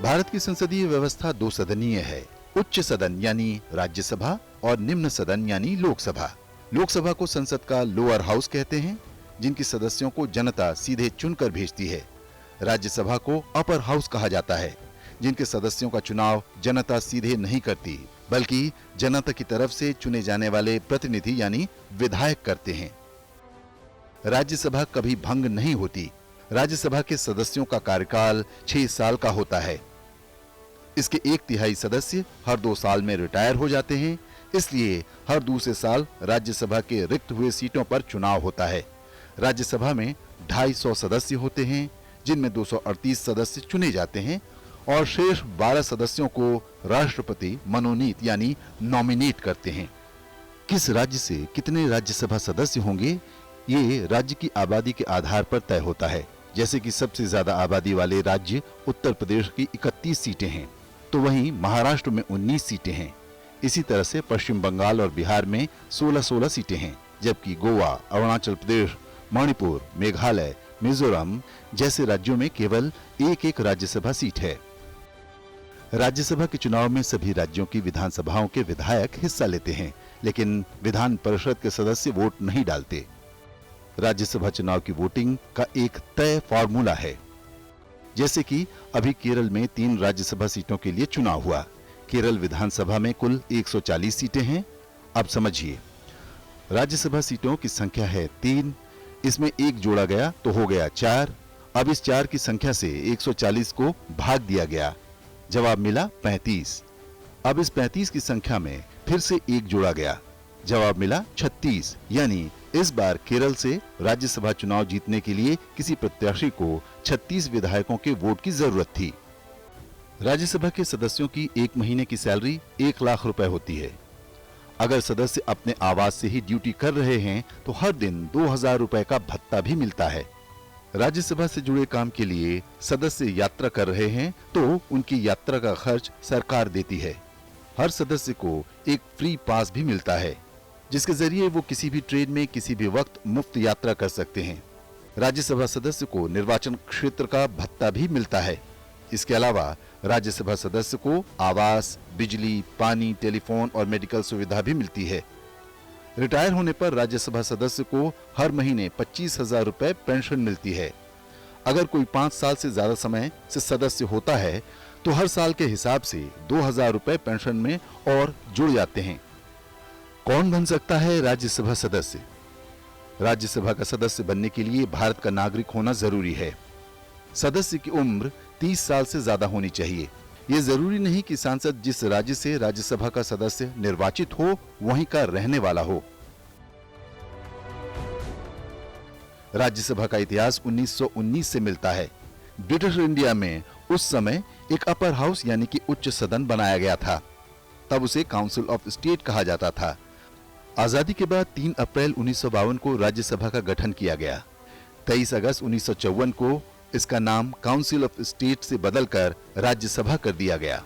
भारत की संसदीय व्यवस्था दो सदनीय है। उच्च सदन यानी राज्यसभा और निम्न सदन यानी लोकसभा। लोकसभा को संसद का लोअर हाउस कहते हैं, जिनके सदस्यों को जनता सीधे चुनकर भेजती है। राज्यसभा को अपर हाउस कहा जाता है, जिनके सदस्यों का चुनाव जनता सीधे नहीं करती, बल्कि जनता की तरफ से चुने जाने वाले प्रतिनिधि यानी विधायक करते हैं। राज्यसभा कभी भंग नहीं होती। राज्यसभा के सदस्यों का कार्यकाल 6 साल का होता है। इसके 1/3 सदस्य हर 2 साल में रिटायर हो जाते हैं, इसलिए हर दूसरे साल राज्यसभा के रिक्त हुए सीटों पर चुनाव होता है। राज्यसभा में 250 सदस्य होते हैं, जिनमें 238 सदस्य चुने जाते हैं और शेष 12 सदस्यों को राष्ट्रपति मनोनीत यानी नॉमिनेट करते हैं। किस राज्य से कितने राज्यसभा सदस्य होंगे, ये राज्य की आबादी के आधार पर तय होता है। जैसे कि सबसे ज्यादा आबादी वाले राज्य उत्तर प्रदेश की 31 सीटें हैं, तो वहीं महाराष्ट्र में 19 सीटें हैं। इसी तरह से पश्चिम बंगाल और बिहार में 16-16 सीटें हैं, जबकि गोवा, अरुणाचल प्रदेश, मणिपुर, मेघालय, मिजोरम जैसे राज्यों में केवल एक राज्यसभा सीट है। राज्यसभा के चुनाव में सभी राज्यों की विधानसभाओं के विधायक हिस्सा लेते हैं, लेकिन विधान परिषद के सदस्य वोट नहीं डालते। राज्यसभा चुनाव की वोटिंग का एक तय फॉर्मूला है। जैसे कि अभी केरल में 3 राज्यसभा सीटों के लिए चुनाव हुआ। केरल विधानसभा में कुल 140 सीटें हैं। अब समझिए, राज्यसभा सीटों की संख्या है 3, इसमें 1 जोड़ा गया तो हो गया 4। अब इस 4 की संख्या से 140 को भाग दिया गया, जवाब मिला 35। अब इस 35 की संख्या में फिर से 1 जोड़ा गया, जवाब मिला 36। यानी इस बार केरल से राज्यसभा चुनाव जीतने के लिए किसी प्रत्याशी को 36 विधायकों के वोट की जरूरत थी। राज्यसभा के सदस्यों की 1 महीने की सैलरी 1 लाख रुपए होती है। अगर सदस्य अपने आवास से ही ड्यूटी कर रहे हैं तो हर दिन 2000 रुपए का भत्ता भी मिलता है। राज्यसभा से जुड़े काम के लिए सदस्य यात्रा कर रहे हैं तो उनकी यात्रा का खर्च सरकार देती है। हर सदस्य को एक फ्री पास भी मिलता है, जिसके जरिए वो किसी भी ट्रेन में किसी भी वक्त मुफ्त यात्रा कर सकते हैं। राज्यसभा सदस्य को निर्वाचन क्षेत्र का भत्ता भी मिलता है। इसके अलावा राज्यसभा सदस्य को आवास, बिजली, पानी, टेलीफोन और मेडिकल सुविधा भी मिलती है। रिटायर होने पर राज्यसभा सदस्य को हर महीने 25,000 रुपए पेंशन मिलती है। अगर कोई 5 साल से ज्यादा समय से सदस्य होता है तो हर साल के हिसाब से 2000 रुपए पेंशन में और जुड़ जाते हैं। कौन बन सकता है राज्यसभा सदस्य? राज्यसभा का सदस्य बनने के लिए भारत का नागरिक होना जरूरी है। सदस्य की उम्र 30 साल से ज्यादा होनी चाहिए। ये जरूरी नहीं कि सांसद जिस राज्य से राज्यसभा का सदस्य निर्वाचित हो वहीं का रहने वाला हो। राज्यसभा का इतिहास 1919 से मिलता है। ब्रिटिश इंडिया में उस समय एक अपर हाउस यानी कि उच्च सदन बनाया गया था। तब उसे काउंसिल ऑफ स्टेट कहा जाता था। आजादी के बाद 3 अप्रैल 1952 को राज्यसभा का गठन किया गया। 23 अगस्त 1954 को इसका नाम काउंसिल ऑफ स्टेट से बदलकर राज्यसभा कर दिया गया।